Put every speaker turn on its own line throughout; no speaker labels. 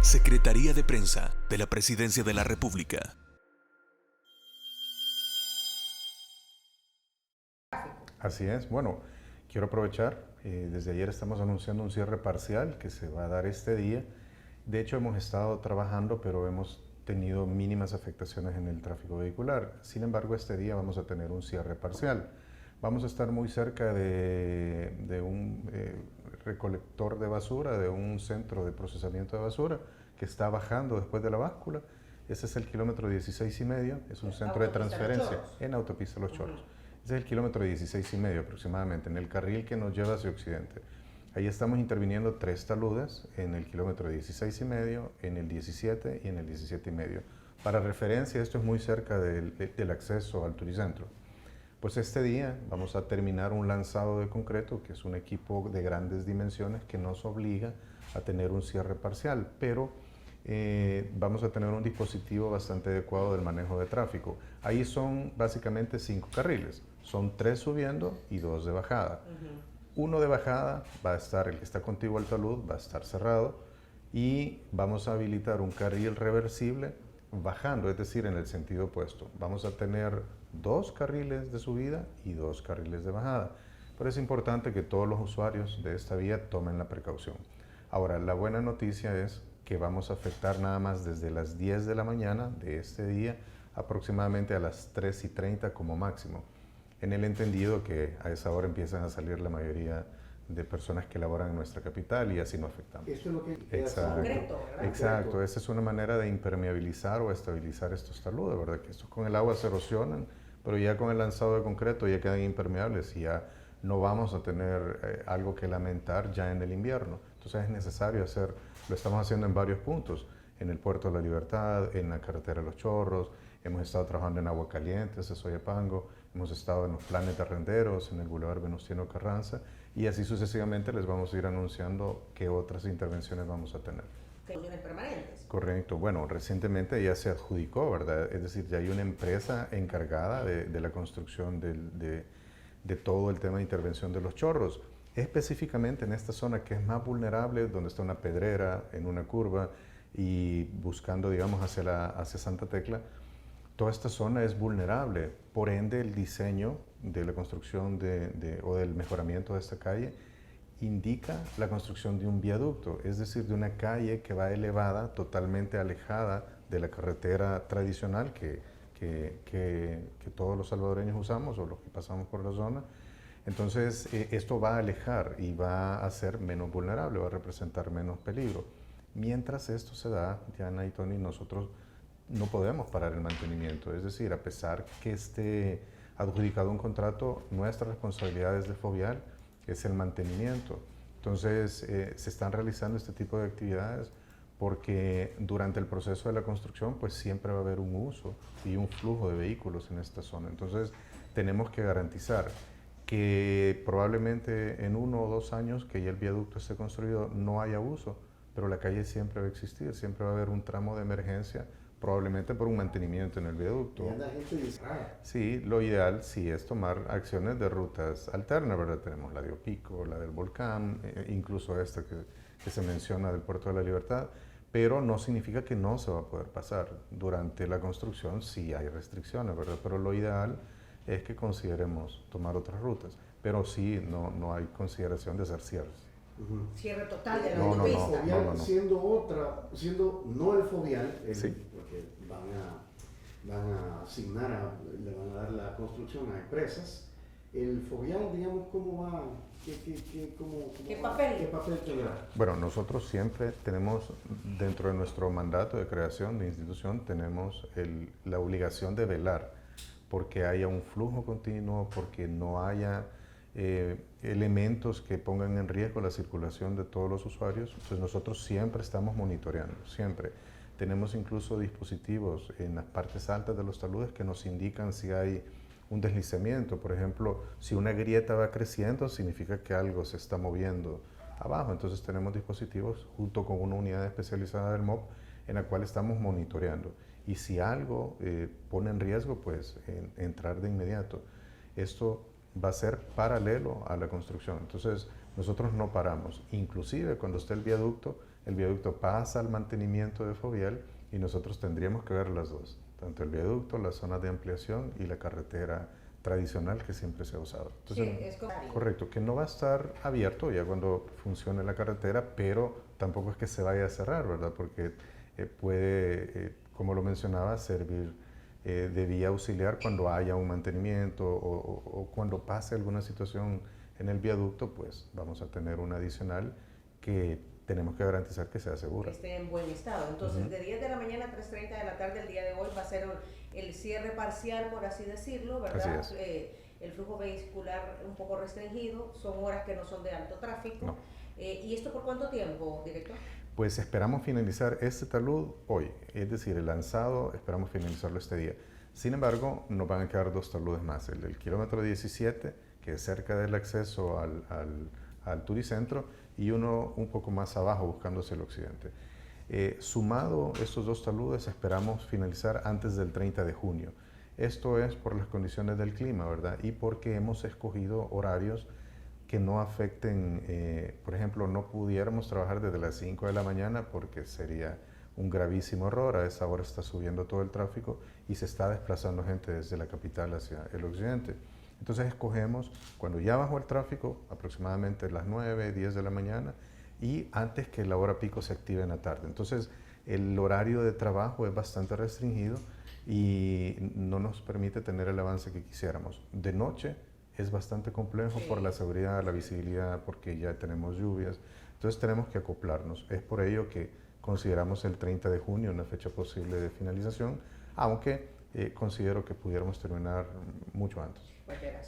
Secretaría de Prensa de la Presidencia de la República.
Así es. Bueno, quiero aprovechar, desde ayer estamos anunciando un cierre parcial que se va a dar este día. De hecho, hemos estado trabajando, pero hemos tenido mínimas afectaciones en el tráfico vehicular. Sin embargo, este día vamos a tener un cierre parcial. Vamos a estar muy cerca de un recolector de basura, de un centro de procesamiento de basura que está bajando después de la báscula. Ese es el kilómetro 16,5, es un centro de transferencia en autopista Los Chorros. Ese es el kilómetro 16,5 aproximadamente, en el carril que nos lleva hacia Occidente. Ahí estamos interviniendo 3 taludes en el kilómetro 16,5, en el 17 y en el 17,5. Para referencia, esto es muy cerca del acceso al Turicentro. Pues este día vamos a terminar un lanzado de concreto, que es un equipo de grandes dimensiones que nos obliga a tener un cierre parcial, pero vamos a tener un dispositivo bastante adecuado del manejo de tráfico. Ahí son básicamente 5 carriles, son 3 subiendo y 2 de bajada. Uno de bajada va a estar, el que está contigo al talud, va a estar cerrado y vamos a habilitar un carril reversible bajando, es decir, en el sentido opuesto. Vamos a tener 2 carriles de subida y 2 carriles de bajada. Pero es importante que todos los usuarios de esta vía tomen la precaución. Ahora, la buena noticia es que vamos a afectar nada más desde las 10 de la mañana de este día aproximadamente a las 3:30 como máximo, en el entendido que a esa hora empiezan a salir la mayoría de personas que laboran en nuestra capital y así no afectamos.
Eso es lo que
Exacto,
concreto, ¿verdad?
exacto. Esa es una manera de impermeabilizar o estabilizar estos taludes, ¿verdad? Que estos con el agua se erosionan, pero ya con el lanzado de concreto ya quedan impermeables y ya no vamos a tener algo que lamentar ya en el invierno. Entonces es necesario hacer, lo estamos haciendo en varios puntos, en el Puerto de la Libertad, en la carretera Los Chorros, hemos estado trabajando en Agua Caliente, Soyapango, hemos estado en los planes de renderos, en el Boulevard Venustiano Carranza, y así sucesivamente les vamos a ir anunciando qué otras intervenciones vamos a tener.
Soluciones permanentes.
Correcto. Bueno, recientemente ya se adjudicó, ¿verdad? Es decir, ya hay una empresa encargada de la construcción de todo el tema de intervención de los chorros. Específicamente en esta zona que es más vulnerable, donde está una pedrera en una curva y buscando, digamos, hacia Santa Tecla, toda esta zona es vulnerable. Por ende, el diseño de la construcción o del mejoramiento de esta calle indica la construcción de un viaducto, es decir, de una calle que va elevada, totalmente alejada de la carretera tradicional que todos los salvadoreños usamos o los que pasamos por la zona. Entonces, esto va a alejar y va a ser menos vulnerable, va a representar menos peligro. Mientras esto se da, Diana y Tony, nosotros no podemos parar el mantenimiento. Es decir, a pesar que esté adjudicado un contrato, nuestra responsabilidad es de Fovial, es el mantenimiento. Entonces, se están realizando este tipo de actividades porque durante el proceso de la construcción, pues siempre va a haber un uso y un flujo de vehículos en esta zona. Entonces, tenemos que garantizar que probablemente en 1 o 2 años que ya el viaducto esté construido no haya uso, pero la calle siempre va a existir, siempre va a haber un tramo de emergencia, probablemente por un mantenimiento en el viaducto.
Y anda gente disparada.
Sí, lo ideal sí es tomar acciones de rutas alternas, ¿verdad? Tenemos la de Opico, la del Volcán, incluso esta que se menciona del Puerto de la Libertad, pero no significa que no se va a poder pasar. Durante la construcción sí hay restricciones, ¿verdad? Pero lo ideal es que consideremos tomar otras rutas, pero sí no hay consideración de hacer cierres.
Cierre total de la
No,
autopista.
no.
Siendo no el Fovial,
Sí.
porque van a asignar, le van a dar la construcción a empresas. El Fovial, digamos, ¿cómo va?
¿Qué papel?
¿Qué papel tendrá?
Bueno, nosotros siempre tenemos, dentro de nuestro mandato de creación de institución, tenemos la obligación de velar porque haya un flujo continuo, porque no haya elementos que pongan en riesgo la circulación de todos los usuarios. Entonces nosotros siempre estamos monitoreando, siempre. Tenemos incluso dispositivos en las partes altas de los taludes que nos indican si hay un deslizamiento. Por ejemplo, si una grieta va creciendo, significa que algo se está moviendo abajo. Entonces tenemos dispositivos junto con una unidad especializada del MOP en la cual estamos monitoreando. Y si algo pone en riesgo, pues entrar de inmediato. Esto va a ser paralelo a la construcción. Entonces, nosotros no paramos. Inclusive cuando está el viaducto pasa al mantenimiento de Fovial y nosotros tendríamos que ver las dos, tanto el viaducto, las zonas de ampliación y la carretera tradicional que siempre se ha usado. Entonces,
sí, es
correcto, que no va a estar abierto ya cuando funcione la carretera, pero tampoco es que se vaya a cerrar, ¿verdad? Porque puede, como lo mencionaba, servir de vía auxiliar cuando haya un mantenimiento o cuando pase alguna situación en el viaducto, pues vamos a tener una adicional que tenemos que garantizar que sea segura.
Que esté en buen estado. Entonces, de 10 de la mañana a 3:30 de la tarde el día de hoy va a ser el cierre parcial, por así decirlo, ¿verdad?
Así es.
El flujo vehicular un poco restringido, son horas que no son de alto tráfico.
No.
¿Y esto por cuánto tiempo, director?
Pues esperamos finalizar este talud hoy, es decir, el lanzado esperamos finalizarlo este día. Sin embargo, nos van a quedar 2 taludes más, el del kilómetro 17, que es cerca del acceso al Turicentro, y uno un poco más abajo, buscando hacia el occidente. Sumado estos 2 taludes, esperamos finalizar antes del 30 de junio. Esto es por las condiciones del clima, ¿verdad? Y porque hemos escogido horarios que no afecten, por ejemplo, no pudiéramos trabajar desde las 5 de la mañana porque sería un gravísimo error. A esa hora está subiendo todo el tráfico y se está desplazando gente desde la capital hacia el occidente. Entonces escogemos cuando ya bajó el tráfico, aproximadamente las 9, 10 de la mañana, y antes que la hora pico se active en la tarde. Entonces el horario de trabajo es bastante restringido y no nos permite tener el avance que quisiéramos. De noche es bastante complejo por la seguridad, la visibilidad, porque ya tenemos lluvias. Entonces tenemos que acoplarnos. Es por ello que consideramos el 30 de junio una fecha posible de finalización, aunque considero que pudiéramos terminar mucho antes.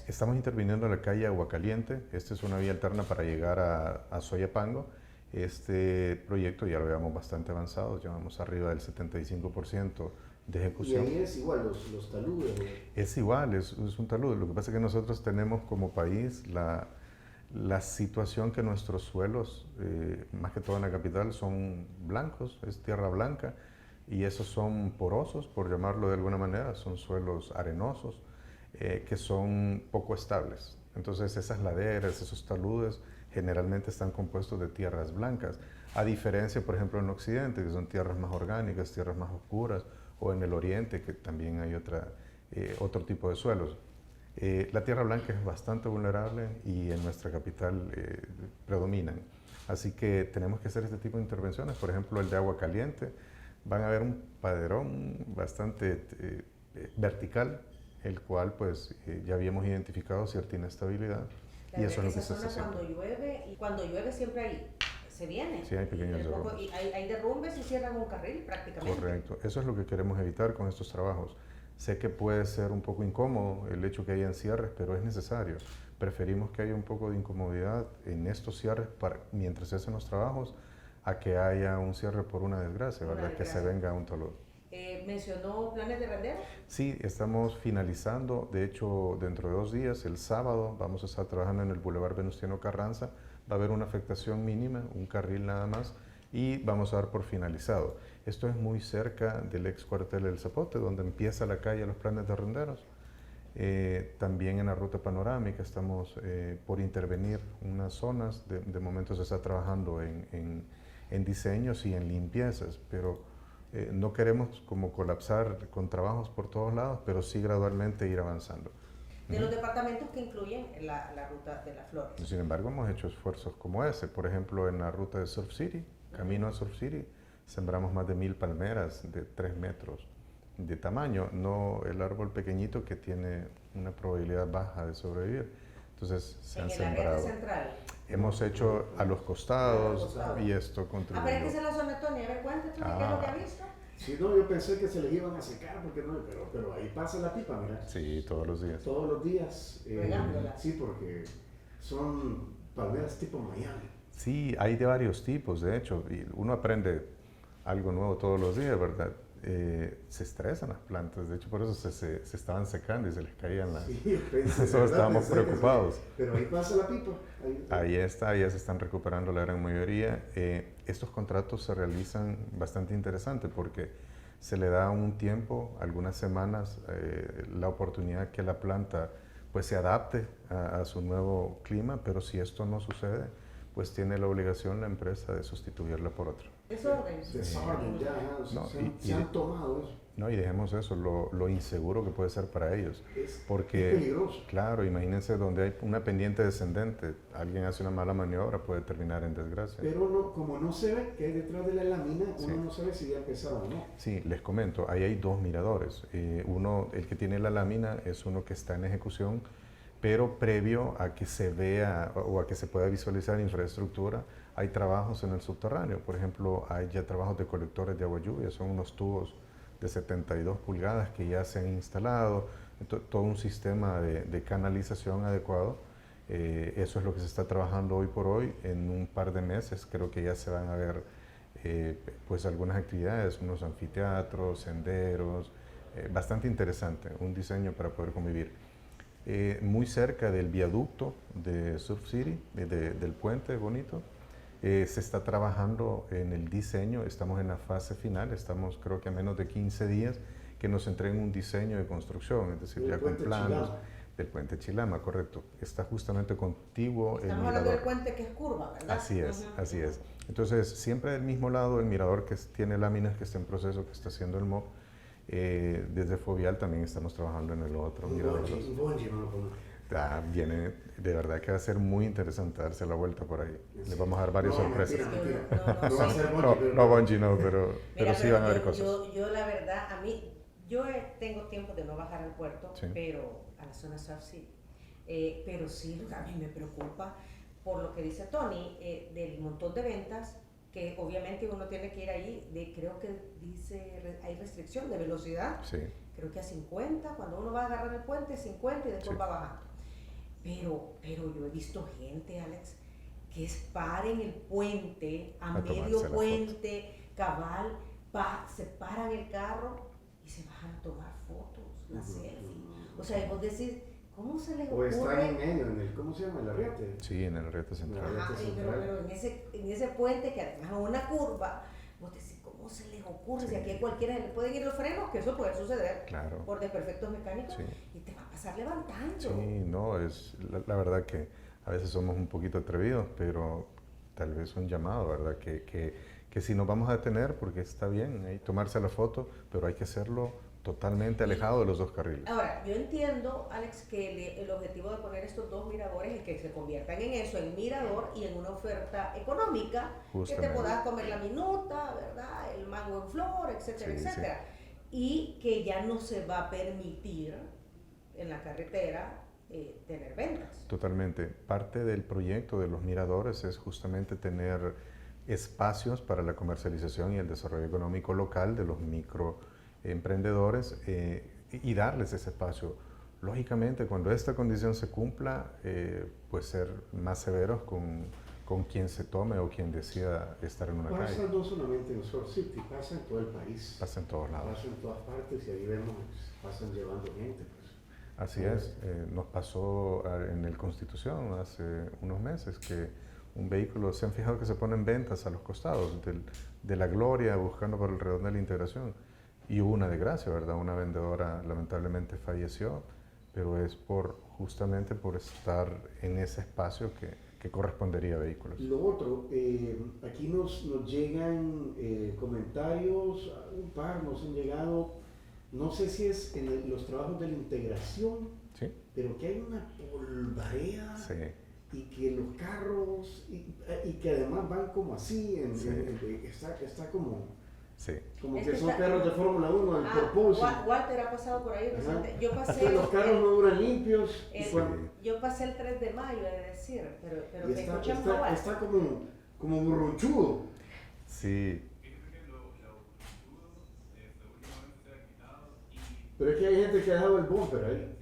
Estamos interviniendo en la calle Aguacaliente. Esta es una vía alterna para llegar a Soyapango. Este proyecto ya lo llevamos bastante avanzado, llevamos arriba del 75% de ejecución.
¿Y ahí es igual los taludes?
Es igual, es un talud. Lo que pasa es que nosotros tenemos como país la situación que nuestros suelos, más que todo en la capital, son blancos, es tierra blanca, y esos son porosos, por llamarlo de alguna manera, son suelos arenosos, que son poco estables. Entonces esas laderas, esos taludes, generalmente están compuestos de tierras blancas, a diferencia, por ejemplo, en Occidente, que son tierras más orgánicas, tierras más oscuras, o en el Oriente, que también hay otro tipo de suelos. La tierra blanca es bastante vulnerable y en nuestra capital predominan. Así que tenemos que hacer este tipo de intervenciones. Por ejemplo, el de agua caliente. Van a haber un paderón bastante vertical, el cual pues ya habíamos identificado cierta inestabilidad. Y eso es lo que se está haciendo.
Cuando llueve siempre se viene.
Sí, hay pequeños derrumbes.
Y hay derrumbes y cierran un carril prácticamente.
Correcto. Eso es lo que queremos evitar con estos trabajos. Sé que puede ser un poco incómodo el hecho que hayan cierres, pero es necesario. Preferimos que haya un poco de incomodidad en estos cierres mientras se hacen los trabajos, a que haya un cierre por una desgracia, ¿verdad? Que se venga un talud.
¿Mencionó planes de rendero?
Sí, estamos finalizando. De hecho, dentro de 2 días, el sábado, vamos a estar trabajando en el Boulevard Venustiano Carranza. Va a haber una afectación mínima, un carril nada más, y vamos a dar por finalizado. Esto es muy cerca del ex cuartel del Zapote, donde empieza la calle Los Planes de Renderos. También en la ruta panorámica estamos por intervenir unas zonas. De momento se está trabajando en diseños y en limpiezas, pero no queremos como colapsar con trabajos por todos lados, pero sí gradualmente ir avanzando.
De los departamentos que incluyen la ruta de las flores.
Sin embargo, hemos hecho esfuerzos como ese. Por ejemplo, en la ruta de Surf City, camino a Surf City, sembramos más de 1000 palmeras de 3 metros de tamaño, no el árbol pequeñito que tiene una probabilidad baja de sobrevivir. Entonces se han sembrado.
En la central.
Hemos hecho a los costados y esto contribuyó.
Pero es que es en la zona Tony, a ver, cuéntame qué es lo que ha visto.
Sí, no, yo pensé que se le iban a secar, porque no, pero ahí pasa la pipa, mira.
Sí, todos los días.
Todos los días.
Regándola.
Sí, porque son palmeras tipo Miami.
Sí, hay de varios tipos, de hecho, y uno aprende algo nuevo todos los días, ¿verdad? Se estresan las plantas, de hecho por eso se estaban secando y se les caían las...
Sí, yo pensé,
Nosotros estábamos preocupados.
Sí, pero ahí pasa la pipa.
Ahí está, ya se están recuperando la gran mayoría. Estos contratos se realizan bastante interesante porque se le da un tiempo, algunas semanas, la oportunidad que la planta pues se adapte a su nuevo clima, pero si esto no sucede, pues tiene la obligación la empresa de sustituirla por otra.
Desorden.
Desorden, ya,
No,
se han tomado eso.
No, y dejemos eso, lo inseguro que puede ser para ellos. Porque,
es peligroso.
claro, imagínense donde hay una pendiente descendente, alguien hace una mala maniobra, puede terminar en desgracia.
Pero no, como no se ve que hay detrás de la lámina, uno no sabe si ya ha pesado o no.
Sí, les comento, ahí hay dos miradores. Uno, el que tiene la lámina, es uno que está en ejecución, pero previo a que se vea o a que se pueda visualizar infraestructura, hay trabajos en el subterráneo. Por ejemplo, hay ya trabajos de colectores de agua lluvia, son unos tubos de 72 pulgadas que ya se han instalado, todo un sistema de canalización adecuado. Eso es lo que se está trabajando hoy por hoy. En un par de meses creo que ya se van a ver pues algunas actividades, unos anfiteatros, senderos, bastante interesante, un diseño para poder convivir. Muy cerca del viaducto de Surf City, del puente bonito, se está trabajando en el diseño, estamos en la fase final, estamos creo que a menos de 15 días que nos entreguen un diseño de construcción, es decir, ya con planos del puente Chilama, correcto. Está justamente contiguo el mirador.
Estamos hablando del puente que es curva, ¿verdad?
Así es, así es. Entonces, siempre del mismo lado, el mirador que tiene láminas, que está en proceso, que está haciendo el MOP. Desde Fovial también estamos trabajando en el otro mirador. Viene, de verdad que va a ser muy interesante darse la vuelta por ahí. Les vamos a dar varias sorpresas.
No va a ser bungee.
No, bungee no, pero
Mira,
sí van a haber cosas.
Yo la verdad, yo tengo tiempo de no bajar al puerto,
Sí.
pero a la zona Surf City. Pero sí, a mí me preocupa por lo que dice Tony, del montón de ventas, que obviamente uno tiene que ir ahí, creo que dice, hay restricción de velocidad,
Sí.
creo que a 50, cuando uno va a agarrar el puente, 50 y después
Sí.
va bajando. Pero yo he visto gente, Alex, que paren el puente, a
tomarse
medio
la
puente, cabal, se paran el carro y se bajan a tomar fotos, la selfie. O sea, y vos decís, ¿cómo se les
O
ocurre?
están en medio, ¿cómo se llama? El arriate.
Sí, en el Rieta Central.
Ajá, pero en ese puente que además es una curva, vos decís, ¿cómo se les ocurre?
Sí.
Si aquí a cualquiera le pueden ir los frenos, que eso puede suceder
Claro.
por desperfectos mecánicos,
Sí.
y te va a pasar levantando.
Sí, no, es la verdad que a veces somos un poquito atrevidos, pero tal vez un llamado, ¿verdad? Que si nos vamos a detener, porque está bien, tomarse la foto, pero hay que hacerlo totalmente alejado de los dos carriles.
Ahora, yo entiendo, Alex, que el objetivo de poner estos dos miradores es que se conviertan en eso, en mirador y en una oferta económica,
Justamente.
que te puedas comer la minuta, ¿verdad? El mango en flor, etcétera,
Sí,
etcétera. Y que ya no se va a permitir en la carretera tener ventas.
Totalmente. Parte del proyecto de los miradores es justamente tener espacios para la comercialización y el desarrollo económico local de los microemprendedores y darles ese espacio. Lógicamente, cuando esta condición se cumpla, pues ser más severos con quien se tome o quien decida estar en una
Pasa
calle.
no solamente en Surf City, pasa en todo el país.
Pasa en todos lados.
Pasa en todas partes y ahí vemos, pasan llevando gente. Pues.
Así es, nos pasó en el Constitución hace unos meses que un vehículo, se han fijado que se ponen ventas a los costados de la Gloria buscando por el redondel de la integración y hubo una desgracia, ¿verdad? Una vendedora lamentablemente falleció, pero es justamente por estar en ese espacio que correspondería a vehículos.
Lo otro, aquí nos llegan comentarios, un par nos han llegado. No sé si es en los trabajos de la integración,
¿Sí?
pero que hay una polvareda
Sí.
y que los carros, y que además van como así, está como,
Sí.
como
Es
que
que
son
está-
carros de Fórmula 1 del propósito.
Walter ha pasado por ahí reciente. Yo
Que
pasé
los carros no duran limpios.
el-
y cuando-
yo pasé el 3 de mayo, es decir, pero
y
te
está,
escuchamos
está,
igual.
está como burronchudo.
Sí.
Pero es que hay gente que ha dejado el bumper ahí.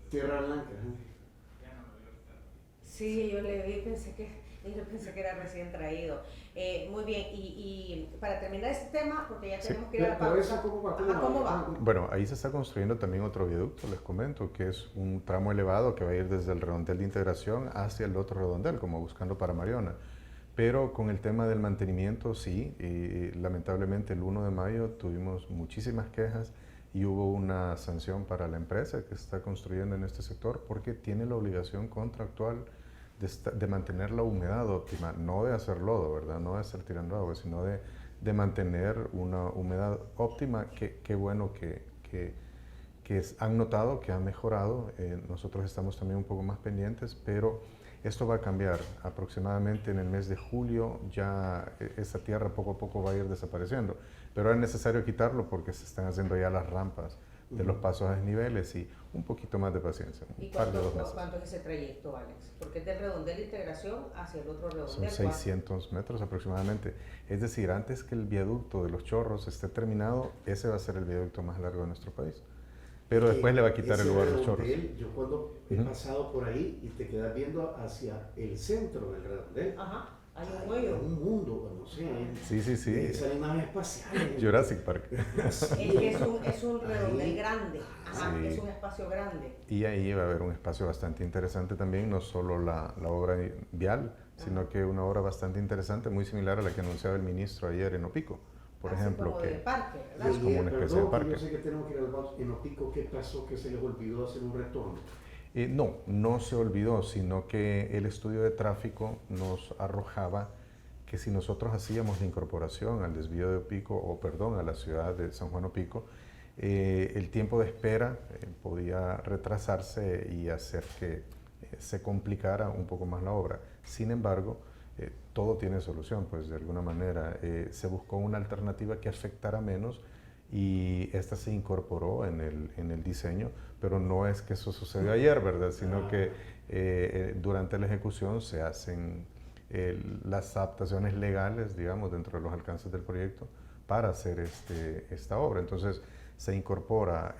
Tierra Blanca.
Sí, yo le vi, pensé que Y yo pensé que era recién traído. Muy bien, y para terminar este tema, porque ya tenemos que ir a la
Pero eso,
pausa.
¿cómo va?
Ajá, ¿cómo va?
Bueno, ahí se está construyendo también otro viaducto, les comento, que es un tramo elevado que va a ir desde el redondel de integración hacia el otro redondel, como buscando para Mariona. Pero con el tema del mantenimiento, sí, lamentablemente el 1 de mayo tuvimos muchísimas quejas y hubo una sanción para la empresa que está construyendo en este sector porque tiene la obligación contractual de mantener la humedad óptima, no de hacer lodo, ¿verdad? No de estar tirando agua, sino de mantener una humedad óptima. Qué bueno que han notado que ha mejorado. Nosotros estamos también un poco más pendientes, pero esto va a cambiar. Aproximadamente en el mes de julio ya esa tierra poco a poco va a ir desapareciendo. Pero es necesario quitarlo porque se están haciendo ya las rampas de los pasos a desniveles y un poquito más de paciencia.
¿Y
Un par de 2 meses.
cuánto es ese trayecto, Alex? Porque es del redondel de integración hacia el otro redondel.
Son 600 metros aproximadamente. Es decir, antes que el viaducto de los Chorros esté terminado, ese va a ser el viaducto más largo de nuestro país. Pero después le va a quitar el lugar a los Chorros.
Yo cuando he pasado por ahí y te quedas viendo hacia el centro del redondel,
Ajá, hay un
hay
hoyo.
un mundo, no sé,
Sí.
salen naves espaciales.
Jurassic Park.
Es que es un redondel grande. Ajá,
Sí.
es un espacio grande.
Y ahí va a haber un espacio bastante interesante también, no solo la obra vial, sino que una obra bastante interesante, muy similar a la que anunciaba el ministro ayer en Opico, por
Así
ejemplo.
como
Que
de parque, ¿verdad?
es como una especie de parque.
Yo sé que tenemos que ir al Baus en Opico. ¿Qué pasó que se les olvidó hacer un retorno?
No se olvidó, sino que el estudio de tráfico nos arrojaba que si nosotros hacíamos la incorporación al desvío de Opico, o perdón, a la ciudad de San Juan Opico, el tiempo de espera podía retrasarse y hacer que se complicara un poco más la obra. Sin embargo, todo tiene solución, pues de alguna manera se buscó una alternativa que afectara menos y esta se incorporó en el diseño, pero no es que eso sucedió ayer, ¿verdad? Sino que durante la ejecución se hacen las adaptaciones legales, digamos, dentro de los alcances del proyecto para hacer esta obra. Entonces se incorpora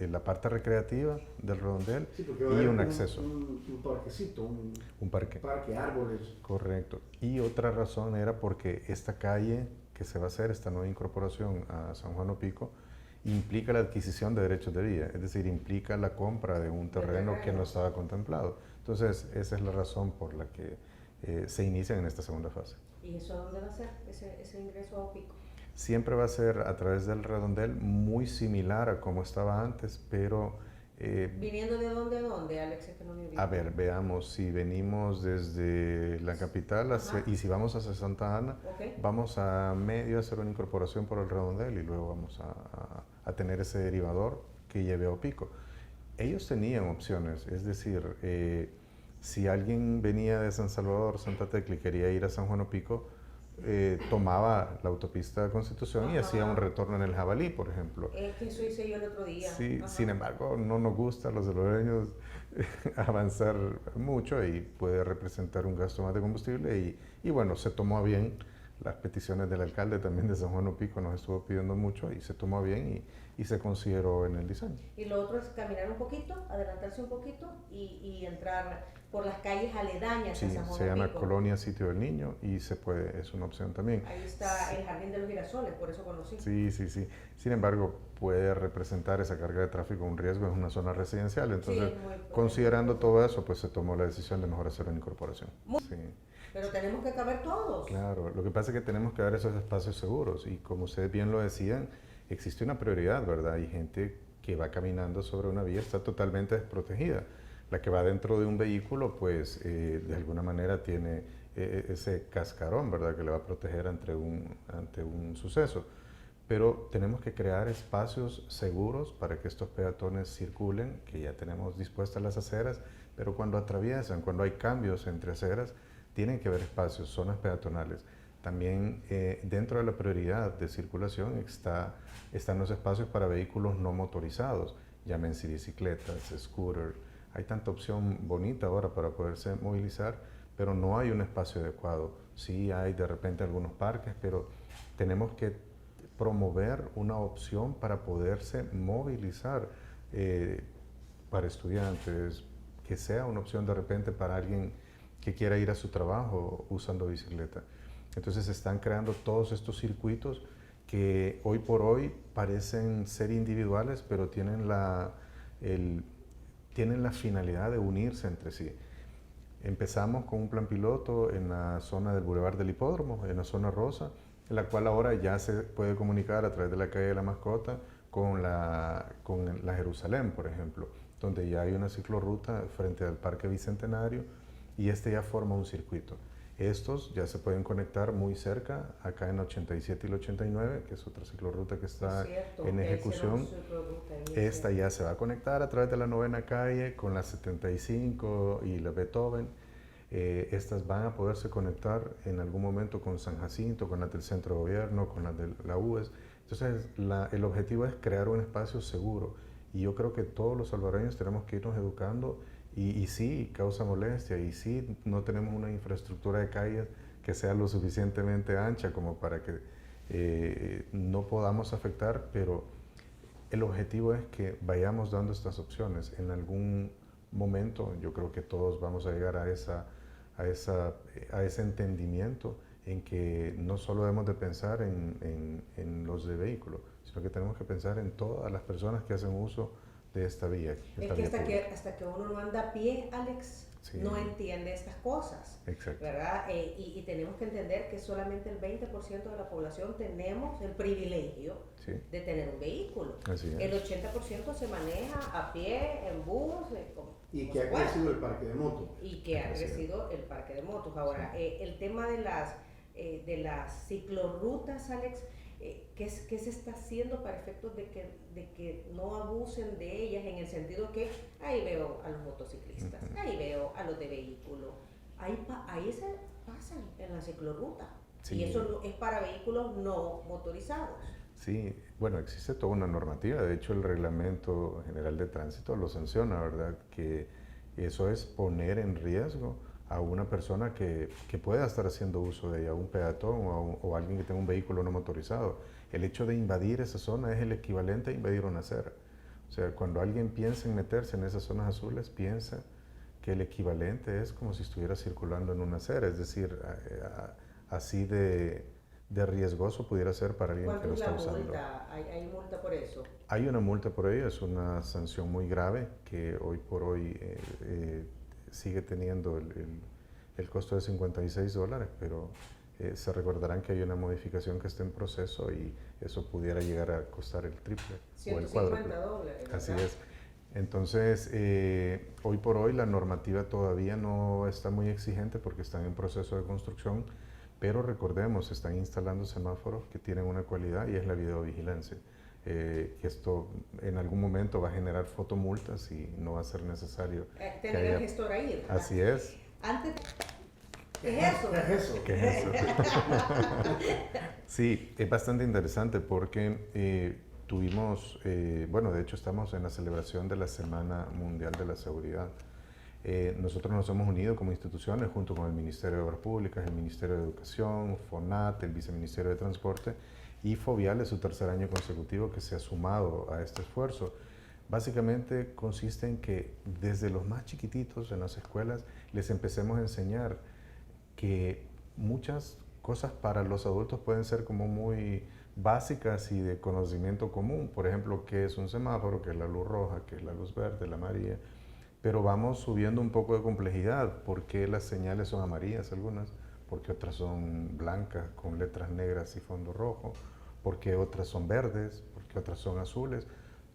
la parte recreativa del redondel y un acceso.
Un parquecito,
un parque,
árboles.
Correcto. Y otra razón era porque esta calle que se va a hacer, esta nueva incorporación a San Juan Opico, implica la adquisición de derechos de vía, es decir, implica la compra de un terreno que no estaba contemplado. Entonces, esa es la razón por la que se inicia en esta segunda fase.
¿Y eso dónde va a ser, ese ingreso a Opico?
Siempre va a ser a través del redondel, muy similar a como estaba antes, pero...
¿Viniendo de dónde a dónde, Alex? Es que no me ubico.
A ver, veamos, si venimos desde la capital y si vamos hacia Santa Ana, vamos a medio a hacer una incorporación por el redondel y luego vamos a tener ese derivador que lleve a Opico. Ellos tenían opciones, es decir, si alguien venía de San Salvador, Santa Tecla y quería ir a San Juan Opico, tomaba la autopista de Constitución y hacía un retorno en el Jabalí, por ejemplo.
Es que eso hice yo el otro día.
Sí, sin embargo, no nos gusta a los salvadoreños avanzar mucho y puede representar un gasto más de combustible y bueno, se tomó a bien las peticiones del alcalde también de San Juan Opico, nos estuvo pidiendo mucho y se tomó a bien y se consideró en el diseño.
Y lo otro es caminar un poquito, adelantarse un poquito y entrar por las calles aledañas
sí,
a San Juan
se llama
Opico.
Colonia Sitio del Niño y se puede, es una opción también.
Ahí está el Jardín de los Girasoles, por eso conocí.
Sí. Sin embargo, puede representar esa carga de tráfico un riesgo en una zona residencial. Entonces, considerando todo eso, pues se tomó la decisión de mejor hacer una incorporación. Sí.
Pero tenemos que caber todos.
Claro, lo que pasa es que tenemos que dar esos espacios seguros y como ustedes bien lo decían, existe una prioridad, ¿verdad? Hay gente que va caminando sobre una vía, está totalmente desprotegida. La que va dentro de un vehículo, pues de alguna manera tiene ese cascarón, ¿verdad? Que le va a proteger ante un suceso. Pero tenemos que crear espacios seguros para que estos peatones circulen, que ya tenemos dispuestas las aceras, pero cuando atraviesan, cuando hay cambios entre aceras, tienen que haber espacios, zonas peatonales. También dentro de la prioridad de circulación están los espacios para vehículos no motorizados, llámense bicicletas, scooters. Hay tanta opción bonita ahora para poderse movilizar, pero no hay un espacio adecuado. Sí hay de repente algunos parques, pero tenemos que promover una opción para poderse movilizar para estudiantes, que sea una opción de repente para alguien que quiera ir a su trabajo usando bicicleta. Entonces se están creando todos estos circuitos que hoy por hoy parecen ser individuales, pero tienen tienen la finalidad de unirse entre sí. Empezamos con un plan piloto en la zona del Boulevard del Hipódromo, en la zona rosa, en la cual ahora ya se puede comunicar a través de la calle de la Mascota con la Jerusalén, por ejemplo, donde ya hay una ciclorruta frente al Parque Bicentenario y este ya forma un circuito. Estos ya se pueden conectar muy cerca, acá en la 87 y la 89, que es otra ciclorruta que está en ejecución. Esta ya se va a conectar a través de la 9ª calle con la 75 y la Beethoven. Estas van a poderse conectar en algún momento con San Jacinto, con las del Centro de Gobierno, con las de la UES. Entonces, el objetivo es crear un espacio seguro. Y yo creo que todos los salvadoreños tenemos que irnos educando. Y sí, causa molestia, y sí, no tenemos una infraestructura de calles que sea lo suficientemente ancha como para que no podamos afectar, pero el objetivo es que vayamos dando estas opciones. En algún momento yo creo que todos vamos a llegar a ese entendimiento en que no solo debemos de pensar en los de vehículos, sino que tenemos que pensar en todas las personas que hacen uso de esta vía.
Es que hasta que uno no anda a pie, Alex, sí, no entiende estas cosas.
Exacto.
¿Verdad? Y tenemos que entender que solamente el 20% de la población tenemos el privilegio, sí, de tener un vehículo.
Así es.
El 80% se maneja a pie, en bus.
Y que ha crecido el parque de motos.
Y que ha crecido el parque de motos. Ahora, sí, el tema de las ciclorrutas, Alex, ¿qué se está haciendo para efectos de que no abusen de ellas, en el sentido que ahí veo a los motociclistas, ahí veo a los de vehículos, ahí se pasan en la ciclorruta, sí, y eso es para vehículos no motorizados?
Sí, bueno, existe toda una normativa, de hecho el Reglamento General de Tránsito lo sanciona, ¿verdad? Que eso es poner en riesgo a una persona que pueda estar haciendo uso de ella, un peatón o alguien que tenga un vehículo no motorizado. El hecho de invadir esa zona es el equivalente a invadir una acera. O sea, cuando alguien piensa en meterse en esas zonas azules, piensa que el equivalente es como si estuviera circulando en una acera, es decir, así de riesgoso pudiera ser para alguien que lo está usando.
¿Cuánto es la multa? ¿Hay multa por eso?
Hay una multa por ello, es una sanción muy grave que hoy por hoy sigue teniendo el costo de $56, pero se recordarán que hay una modificación que está en proceso y eso pudiera llegar a costar el triple o el cuádruple.
$150.
Así es. Entonces, hoy por hoy la normativa todavía no está muy exigente porque están en proceso de construcción, pero recordemos, se están instalando semáforos que tienen una cualidad y es la videovigilancia. Que esto en algún momento va a generar fotomultas y no va a ser necesario
tener el gestor ahí, ¿verdad?
Así es.
Antes, ¿qué es eso?
¿Qué es eso?
¿Qué es eso? Sí, es bastante interesante porque tuvimos, bueno, de hecho estamos en la celebración de la Semana Mundial de la Seguridad. Nosotros nos hemos unido como instituciones junto con el Ministerio de Obras Públicas, el Ministerio de Educación, FONAT, el Viceministerio de Transporte, y Fovial es su tercer año consecutivo que se ha sumado a este esfuerzo. Básicamente consiste en que desde los más chiquititos en las escuelas les empecemos a enseñar que muchas cosas para los adultos pueden ser como muy básicas y de conocimiento común. Por ejemplo, qué es un semáforo, qué es la luz roja, qué es la luz verde, la amarilla. Pero vamos subiendo un poco de complejidad. ¿Por qué las señales son amarillas algunas? ¿Por qué otras son blancas con letras negras y fondo rojo? ¿Por qué otras son verdes? ¿Por qué otras son azules?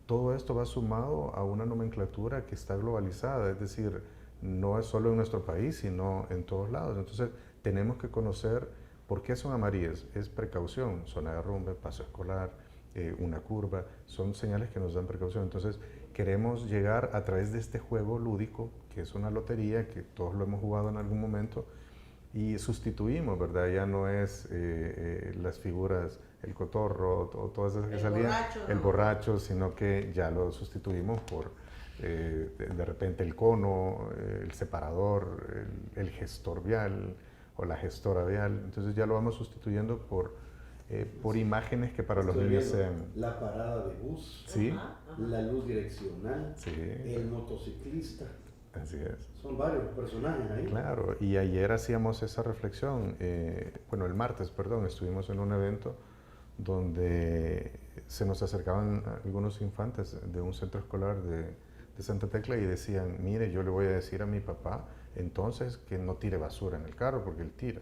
Todo esto va sumado a una nomenclatura que está globalizada, es decir, no es solo en nuestro país, sino en todos lados. Entonces, tenemos que conocer por qué son amarillas. Es precaución, zona de derrumbe, paso escolar, una curva, son señales que nos dan precaución. Entonces, queremos llegar a través de este juego lúdico, que es una lotería, que todos lo hemos jugado en algún momento, y sustituimos, ¿verdad? Ya no es las figuras, el cotorro o todas esas que salían, el borracho, sino que ya lo sustituimos por de repente el cono, el separador, el gestor vial o la gestora vial. Entonces ya lo vamos sustituyendo por imágenes que para los niños sean...
La parada de bus,
¿sí?
La luz direccional,
sí.
El motociclista.
Así es.
Son varios personajes ahí.
Claro, y ayer hacíamos esa reflexión, bueno, el martes, perdón, estuvimos en un evento donde se nos acercaban algunos infantes de un centro escolar de Santa Tecla y decían, mire, yo le voy a decir a mi papá entonces que no tire basura en el carro porque él tira.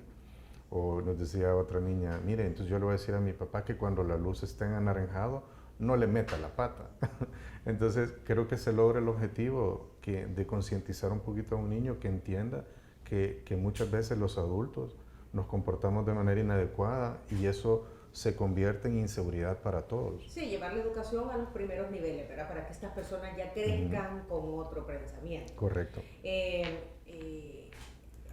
O nos decía otra niña, mire, entonces yo le voy a decir a mi papá que cuando la luz esté en anaranjado no le meta la pata. Entonces creo que se logra el objetivo de concientizar un poquito a un niño que entienda que muchas veces los adultos nos comportamos de manera inadecuada y eso se convierte en inseguridad para todos.
Sí, llevar la educación a los primeros niveles, ¿verdad? Para que estas personas ya crezcan con otro pensamiento.
Correcto.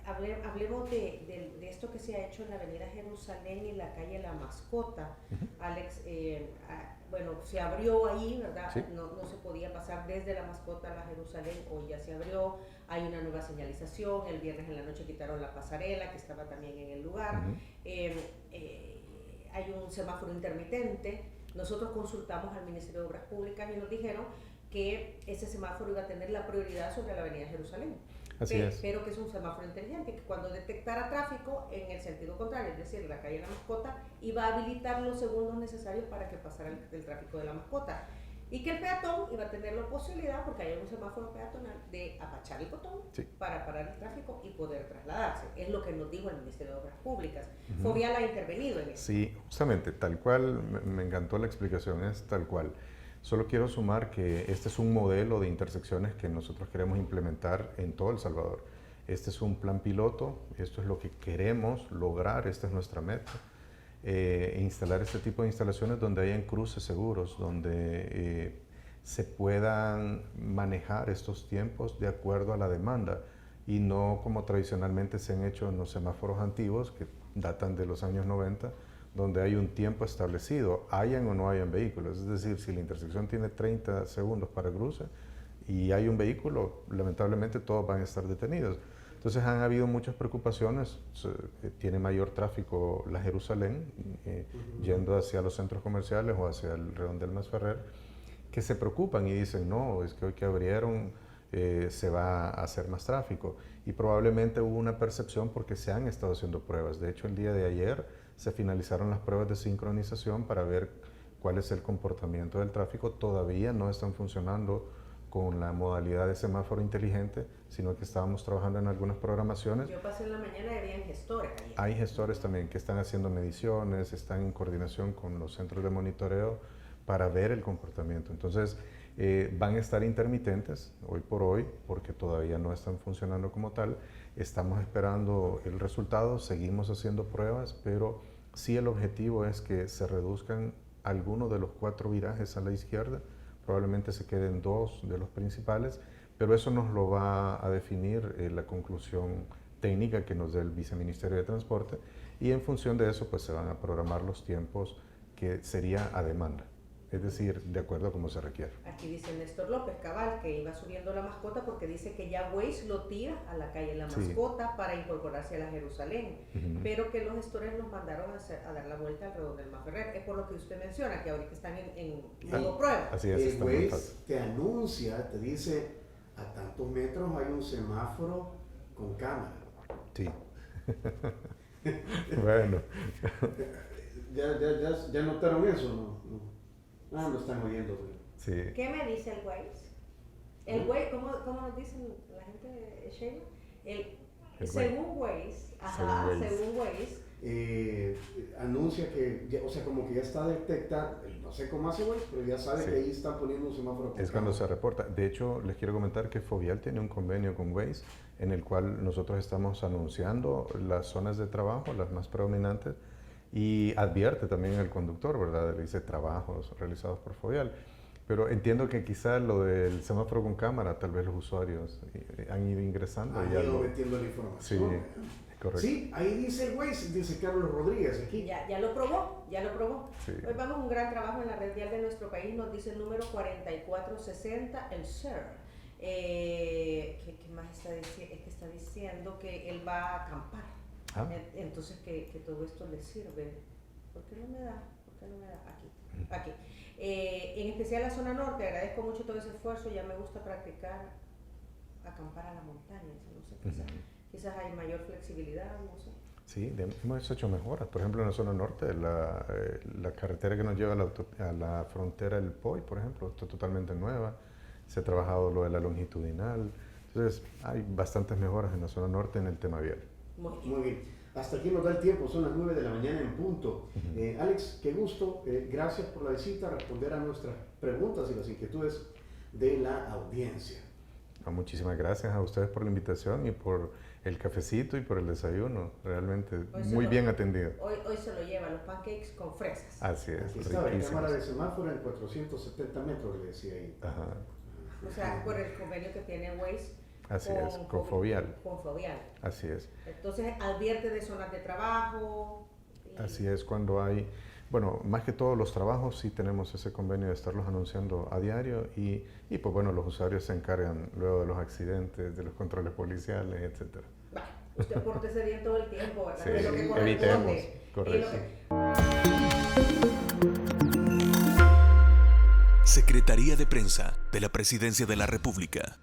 Hablemos de esto que se ha hecho en la Avenida Jerusalén y la calle La Mascota. Alex, bueno, se abrió ahí, ¿verdad?
Sí.
No se podía pasar desde La Mascota a la Jerusalén, hoy ya se abrió, hay una nueva señalización, el viernes en la noche quitaron la pasarela que estaba también en el lugar. Hay un semáforo intermitente. Nosotros consultamos al Ministerio de Obras Públicas y nos dijeron que ese semáforo iba a tener la prioridad sobre la Avenida Jerusalén.
Así es.
Pero que es un semáforo inteligente, que cuando detectara tráfico en el sentido contrario, es decir, la calle La Mascota, iba a habilitar los segundos necesarios para que pasara el tráfico de La Mascota. Y que el peatón iba a tener la posibilidad, porque hay un semáforo peatonal, de apachar el botón para parar el tráfico y poder trasladarse. Es lo que nos dijo el Ministerio de Obras Públicas. Fovial ha intervenido en eso.
Sí, justamente, tal cual, me encantó la explicación, es tal cual. Solo quiero sumar que este es un modelo de intersecciones que nosotros queremos implementar en todo El Salvador. Este es un plan piloto, esto es lo que queremos lograr, esta es nuestra meta. Instalar este tipo de instalaciones donde hayan cruces seguros, donde se puedan manejar estos tiempos de acuerdo a la demanda y no como tradicionalmente se han hecho en los semáforos antiguos que datan de los años 90, donde hay un tiempo establecido, hayan o no hayan vehículos. Es decir, si la intersección tiene 30 segundos para cruce y hay un vehículo, lamentablemente todos van a estar detenidos. Entonces han habido muchas preocupaciones, tiene mayor tráfico la Jerusalén, yendo hacia los centros comerciales o hacia el Redondel Masferrer, que se preocupan y dicen, no, es que hoy que abrieron se va a hacer más tráfico. Y probablemente hubo una percepción porque se han estado haciendo pruebas. De hecho, el día de ayer se finalizaron las pruebas de sincronización para ver cuál es el comportamiento del tráfico. Todavía no están funcionando con la modalidad de semáforo inteligente, sino que estábamos trabajando en algunas programaciones.
Yo pasé en la mañana y había gestores ahí.
Hay gestores también que están haciendo mediciones, están en coordinación con los centros de monitoreo para ver el comportamiento. Entonces, van a estar intermitentes hoy por hoy, porque todavía no están funcionando como tal. Estamos esperando el resultado, seguimos haciendo pruebas, pero sí el objetivo es que se reduzcan algunos de los 4 virajes a la izquierda. Probablemente se queden 2 de los principales, pero eso nos lo va a definir la conclusión técnica que nos dé el Viceministerio de Transporte y en función de eso pues se van a programar los tiempos que sería a demanda, es decir, de acuerdo a cómo se requiere.
Aquí dice Néstor López Cabal que iba subiendo La Mascota porque dice que ya Waze lo tira a la calle La Mascota para incorporarse a la Jerusalén, pero que los gestores los mandaron a dar la vuelta alrededor del Masferrer. Es por lo que usted menciona, que ahorita están en modo prueba.
Así es,
El Waze te anuncia, te dice, a tantos metros hay un semáforo con cámara.
Sí. Bueno.
¿Ya notaron eso? No, lo están oyendo.
Sí.
¿Qué me dice el Waze? El Waze, ¿cómo nos dicen la gente de Sheila? Según Waze, según Waze,
anuncia que, o sea, como que ya está detectado, no sé cómo hace Waze, pero ya sabe que ahí están poniendo un semáforo.
Es cuando se reporta. De hecho, les quiero comentar que Fovial tiene un convenio con Waze en el cual nosotros estamos anunciando las zonas de trabajo, las más predominantes, y advierte también al conductor, ¿verdad? Le dice trabajos realizados por Fovial. Pero entiendo que quizá lo del semáforo con cámara, tal vez los usuarios han ido ingresando.
Han ido metiendo la información.
Sí, correcto.
Sí, ahí dice el Waze, dice Carlos Rodríguez aquí.
Ya lo probó.
Sí.
Hoy vamos a un gran trabajo en la red vial de nuestro país, nos dice el número 4460, el SER. ¿Qué más está diciendo? Es que está diciendo que él va a acampar. Entonces que todo esto le sirve. ¿Por qué no me da? Aquí. En especial la zona norte, agradezco mucho todo ese esfuerzo, ya me gusta practicar acampar a la montaña, no sé, quizás hay mayor flexibilidad, no sé.
Sí, hemos hecho mejoras. Por ejemplo, en la zona norte, la carretera que nos lleva a la frontera del POI, por ejemplo, está totalmente nueva. Se ha trabajado lo de la longitudinal. Entonces, hay bastantes mejoras en la zona norte en el tema vial.
Muy bien. Hasta aquí nos da el tiempo, son las 9 de la mañana en punto. Alex, qué gusto. Gracias por la visita, responder a nuestras preguntas y las inquietudes de la audiencia.
Muchísimas gracias a ustedes por la invitación y por el cafecito y por el desayuno. Realmente muy bien atendido.
Hoy se lo lleva, los pancakes con fresas.
Así es.
Aquí está la cámara de semáforo en 470 metros, le decía ahí.
Ajá.
O sea, por el convenio que tiene Waze.
Así es, con Fovial.
Con Fovial.
Así es.
Entonces, advierte de zonas de trabajo.
Así es, cuando hay, bueno, más que todos los trabajos sí tenemos ese convenio de estarlos anunciando a diario y pues bueno, los usuarios se encargan luego de los accidentes, de los controles policiales, etcétera.
Bueno, usted pórtese bien todo el tiempo, ¿verdad?
Sí,
Es lo que
evitemos, correcto.
Secretaría de Prensa de la Presidencia de la República.